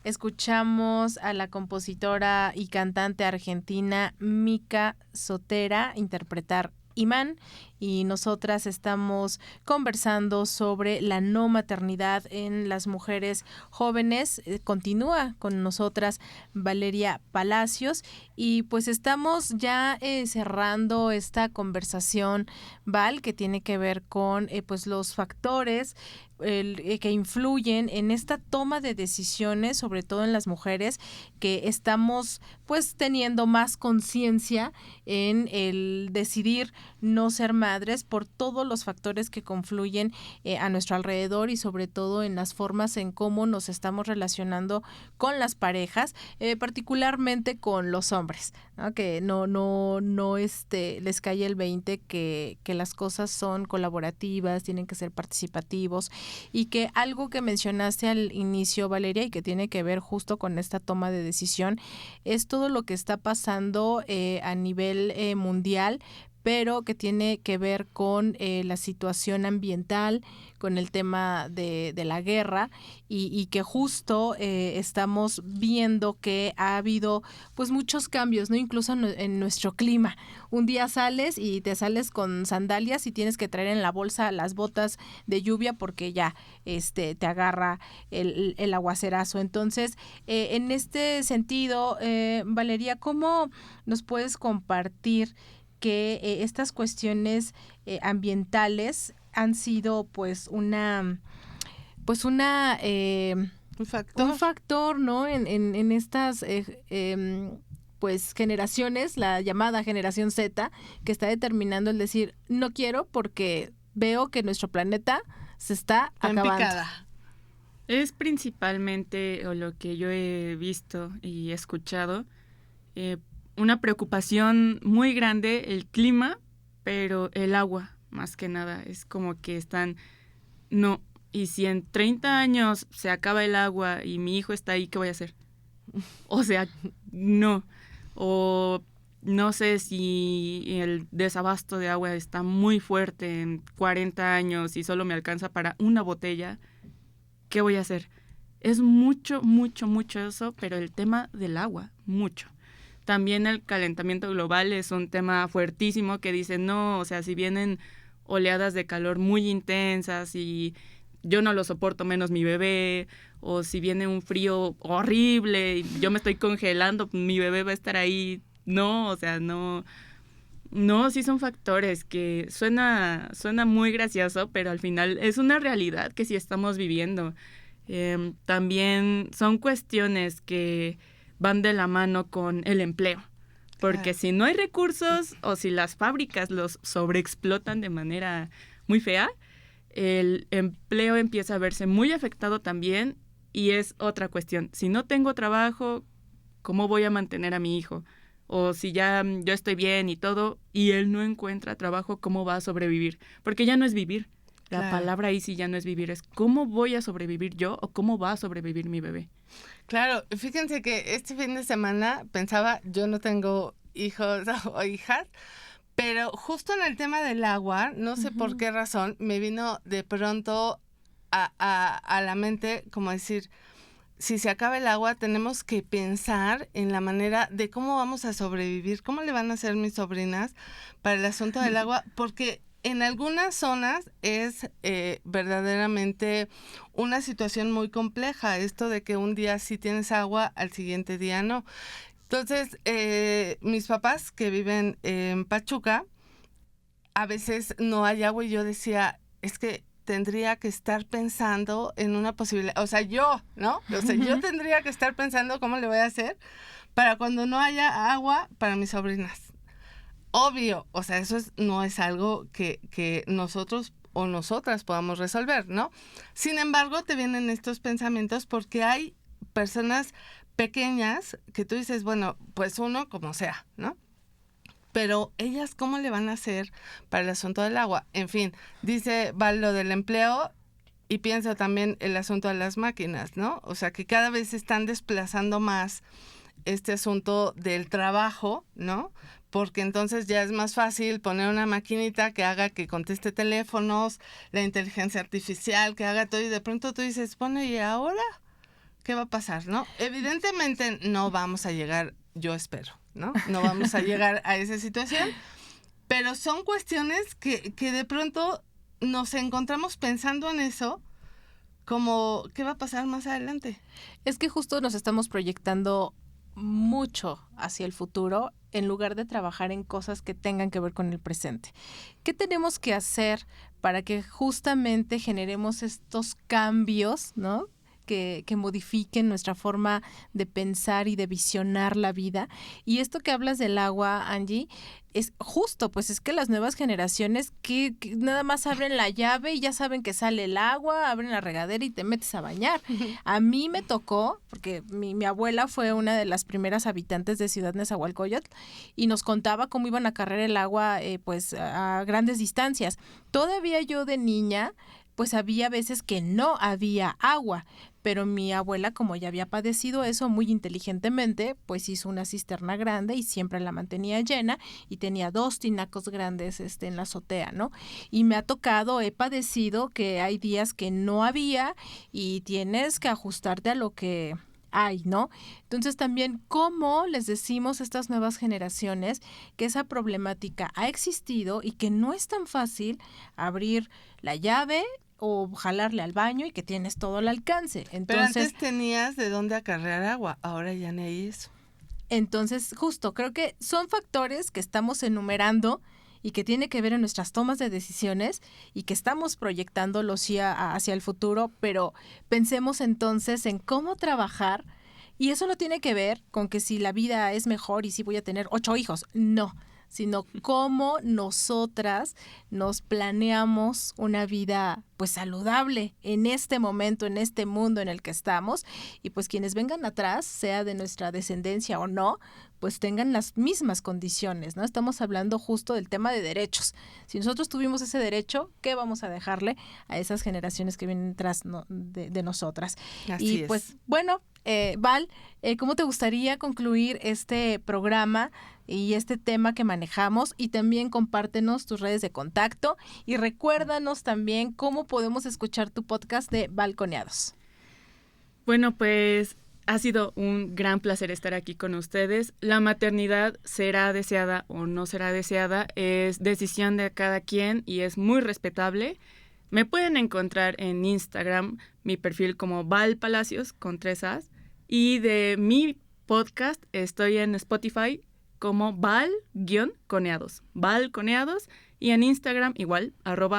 Escuchamos a la compositora y cantante argentina Mica Sotera interpretar Imán, y nosotras estamos conversando sobre la no maternidad en las mujeres jóvenes. Continúa con nosotras Valeria Palacios y pues estamos ya cerrando esta conversación, Val, que tiene que ver con pues los factores que influyen en esta toma de decisiones, sobre todo en las mujeres, que estamos pues teniendo más conciencia en el decidir no ser madres por todos los factores que confluyen a nuestro alrededor y sobre todo en las formas en cómo nos estamos relacionando con las parejas, particularmente con los hombres, ¿no? Que no les cae el 20 que las cosas son colaborativas, tienen que ser participativos y que algo que mencionaste al inicio, Valeria, y que tiene que ver justo con esta toma de decisión, es todo lo que está pasando a nivel mundial, pero que tiene que ver con la situación ambiental, con el tema de la guerra y que justo estamos viendo que ha habido pues muchos cambios, ¿no? Incluso en nuestro clima. Un día sales y te sales con sandalias y tienes que traer en la bolsa las botas de lluvia porque ya te agarra el aguacerazo. Entonces, en este sentido, Valeria, ¿cómo nos puedes compartir que estas cuestiones ambientales han sido pues un factor, ¿no? En estas pues generaciones, la llamada generación Z, que está determinando el decir no quiero porque veo que nuestro planeta se está acabando. Picada. Es principalmente, o lo que yo he visto y escuchado, una preocupación muy grande el clima, pero el agua, más que nada. Es como que no, y si en 30 años se acaba el agua y mi hijo está ahí, ¿qué voy a hacer? O sea, no. O no sé si el desabasto de agua está muy fuerte en 40 años y solo me alcanza para una botella, ¿qué voy a hacer? Es mucho, mucho, mucho eso, pero el tema del agua, mucho. También el calentamiento global es un tema fuertísimo que dicen, no, o sea, si vienen oleadas de calor muy intensas y yo no lo soporto menos mi bebé, o si viene un frío horrible y yo me estoy congelando, mi bebé va a estar ahí. No, o sea, no, sí son factores que suena muy gracioso, pero al final es una realidad que sí estamos viviendo. También son cuestiones que van de la mano con el empleo, porque si no hay recursos o si las fábricas los sobreexplotan de manera muy fea, el empleo empieza a verse muy afectado también y es otra cuestión. Si no tengo trabajo, ¿cómo voy a mantener a mi hijo? O si ya yo estoy bien y todo y él no encuentra trabajo, ¿cómo va a sobrevivir? Porque ya no es vivir. La palabra ahí sí ya no es vivir, es cómo voy a sobrevivir yo o cómo va a sobrevivir mi bebé. Claro, fíjense que este fin de semana pensaba, yo no tengo hijos o hijas, pero justo en el tema del agua, no sé por qué razón, me vino de pronto a la mente como decir, si se acaba el agua, tenemos que pensar en la manera de cómo vamos a sobrevivir, cómo le van a hacer mis sobrinas para el asunto del agua, porque en algunas zonas es verdaderamente una situación muy compleja, esto de que un día sí tienes agua, al siguiente día no. Entonces, mis papás que viven en Pachuca, a veces no hay agua y yo decía, es que tendría que estar pensando en una posibilidad, o sea, yo, ¿no? O sea, yo tendría que estar pensando cómo le voy a hacer para cuando no haya agua para mis sobrinas. Obvio, o sea, eso no es algo que nosotros o nosotras podamos resolver, ¿no? Sin embargo, te vienen estos pensamientos porque hay personas pequeñas que tú dices, bueno, pues uno como sea, ¿no? Pero ellas, ¿cómo le van a hacer para el asunto del agua? En fin, dice Val lo del empleo y pienso también el asunto de las máquinas, ¿no? O sea, que cada vez están desplazando más este asunto del trabajo, ¿no? Porque entonces ya es más fácil poner una maquinita que haga que conteste teléfonos, la inteligencia artificial que haga todo y de pronto tú dices, bueno, ¿y ahora qué va a pasar, no? Evidentemente no vamos a llegar, yo espero, ¿no? No vamos a llegar a esa situación, pero son cuestiones que de pronto nos encontramos pensando en eso, como, ¿qué va a pasar más adelante? Es que justo nos estamos proyectando mucho hacia el futuro en lugar de trabajar en cosas que tengan que ver con el presente. ¿Qué tenemos que hacer para que justamente generemos estos cambios, ¿no? Que modifiquen nuestra forma de pensar y de visionar la vida? Y esto que hablas del agua, Angie, es justo, pues es que las nuevas generaciones que nada más abren la llave y ya saben que sale el agua, abren la regadera y te metes a bañar. A mí me tocó, porque mi abuela fue una de las primeras habitantes de Ciudad Nezahualcóyotl y nos contaba cómo iban a cargar el agua pues a grandes distancias. Todavía yo de niña pues había veces que no había agua, pero mi abuela, como ya había padecido eso muy inteligentemente, pues hizo una cisterna grande y siempre la mantenía llena y tenía 2 tinacos grandes en la azotea, ¿no? Y me ha tocado, he padecido que hay días que no había y tienes que ajustarte a lo que hay, ¿no? Entonces también, ¿cómo les decimos a estas nuevas generaciones que esa problemática ha existido y que no es tan fácil abrir la llave o jalarle al baño y que tienes todo al alcance? Pero Entonces, antes tenías de dónde acarrear agua, ahora ya no hay eso. entonces, justo, creo que son factores que estamos enumerando y que tiene que ver en nuestras tomas de decisiones y que estamos proyectándolo hacia el futuro, pero pensemos entonces en cómo trabajar, y eso no tiene que ver con que si la vida es mejor y si voy a tener 8 hijos, no, sino cómo nosotras nos planeamos una vida pues saludable en este momento, en este mundo en el que estamos, y pues quienes vengan atrás, sea de nuestra descendencia o no, pues tengan las mismas condiciones, ¿no? Estamos hablando justo del tema de derechos. Si nosotros tuvimos ese derecho, ¿qué vamos a dejarle a esas generaciones que vienen tras de nosotras? Así y es. pues bueno, Val, ¿cómo te gustaría concluir este programa y este tema que manejamos? Y también compártenos tus redes de contacto y recuérdanos también cómo podemos escuchar tu podcast de Balconeados. Bueno, pues ha sido un gran placer estar aquí con ustedes. La maternidad será deseada o no será deseada, es decisión de cada quien y es muy respetable. Me pueden encontrar en Instagram, mi perfil como Val Palacios con 3 As, y de mi podcast estoy en Spotify como Val-Coneados, Balconeados, y en Instagram igual,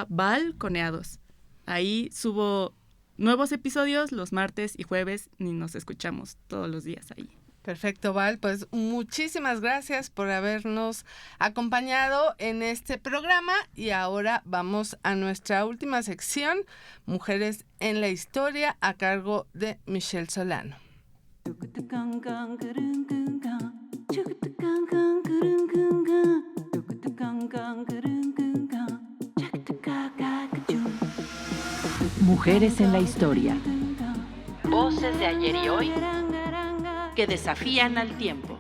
@Balconeados. Ahí subo nuevos episodios los martes y jueves y nos escuchamos todos los días ahí. Perfecto, Val. Pues muchísimas gracias por habernos acompañado en este programa y ahora vamos a nuestra última sección, Mujeres en la Historia, a cargo de Michelle Solano. Mujeres en la Historia. Voces de ayer y hoy que desafían al tiempo.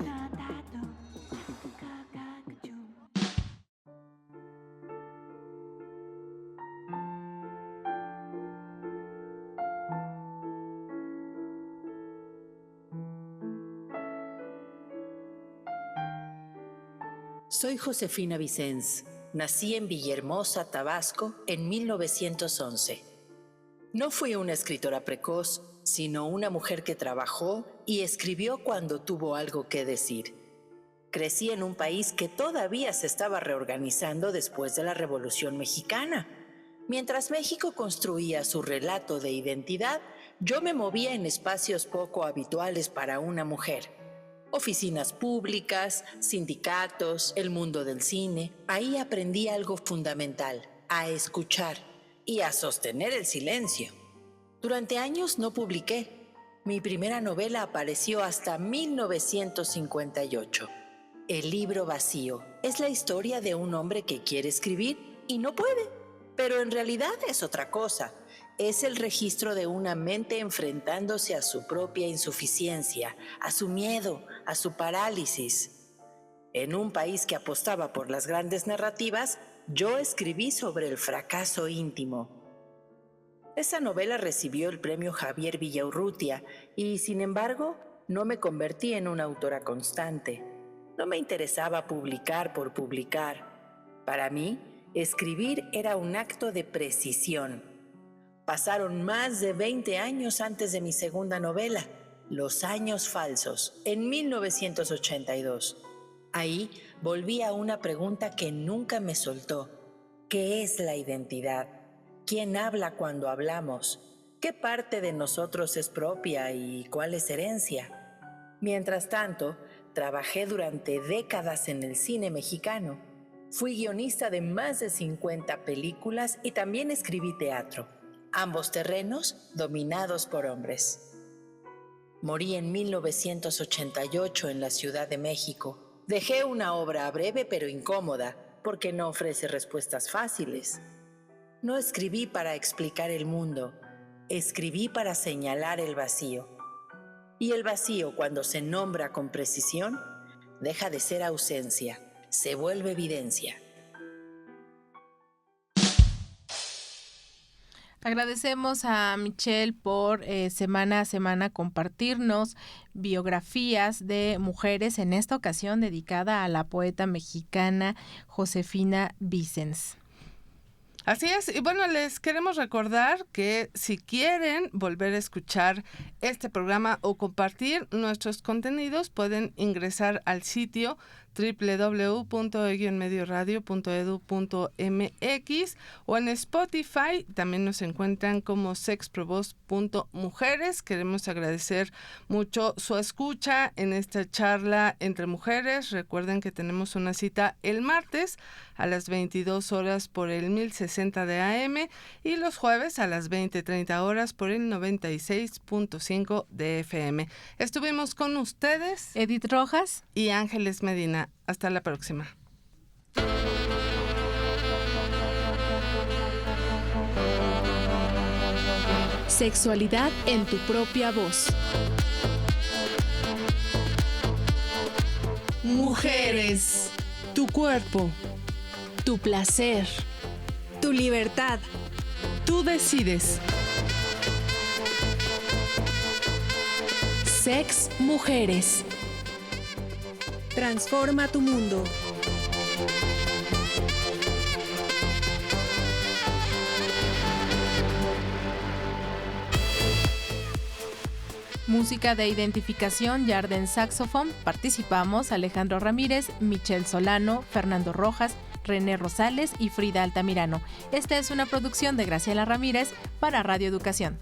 Soy Josefina Vicens. Nací en Villahermosa, Tabasco, en 1911. No fui una escritora precoz, sino una mujer que trabajó y escribió cuando tuvo algo que decir. Crecí en un país que todavía se estaba reorganizando después de la Revolución Mexicana. Mientras México construía su relato de identidad, yo me movía en espacios poco habituales para una mujer. Oficinas públicas, sindicatos, el mundo del cine. Ahí aprendí algo fundamental, a escuchar y a sostener el silencio. Durante años no publiqué. Mi primera novela apareció hasta 1958. El libro vacío es la historia de un hombre que quiere escribir y no puede, pero en realidad es otra cosa. Es el registro de una mente enfrentándose a su propia insuficiencia, a su miedo, a su parálisis. En un país que apostaba por las grandes narrativas, yo escribí sobre el fracaso íntimo. Esa novela recibió el premio Javier Villaurrutia y, sin embargo, no me convertí en una autora constante. No me interesaba publicar por publicar. Para mí, escribir era un acto de precisión. Pasaron más de 20 años antes de mi segunda novela, Los años falsos, en 1982. Ahí volví a una pregunta que nunca me soltó. ¿Qué es la identidad? ¿Quién habla cuando hablamos? ¿Qué parte de nosotros es propia y cuál es herencia? Mientras tanto, trabajé durante décadas en el cine mexicano. Fui guionista de más de 50 películas y también escribí teatro. Ambos terrenos dominados por hombres. Morí en 1988 en la Ciudad de México. Dejé una obra breve pero incómoda, porque no ofrece respuestas fáciles. No escribí para explicar el mundo, escribí para señalar el vacío. Y el vacío, cuando se nombra con precisión, deja de ser ausencia, se vuelve evidencia. Agradecemos a Michelle por semana a semana compartirnos biografías de mujeres, en esta ocasión dedicada a la poeta mexicana Josefina Vicens. Así es, y bueno, les queremos recordar que si quieren volver a escuchar este programa o compartir nuestros contenidos, pueden ingresar al sitio www.medioradio.edu.mx o en Spotify. También nos encuentran como sexprovoz.mujeres. Queremos agradecer mucho su escucha en esta charla entre mujeres. Recuerden que tenemos una cita el martes a las 22 horas por el 1060 de AM y los jueves a las 20:30 horas por el 96.5 de FM. Estuvimos con ustedes, Edith Rojas y Ángeles Medina. Hasta la próxima. Sexualidad en tu propia voz. Mujeres, tu cuerpo, Tu placer. Tu libertad. tú decides. Sex Mujeres. Transforma tu mundo. Música de identificación, Yarden Saxophone. Participamos Alejandro Ramírez, Michelle Solano, Fernando Rojas, René Rosales y Frida Altamirano. Esta es una producción de Graciela Ramírez para Radio Educación.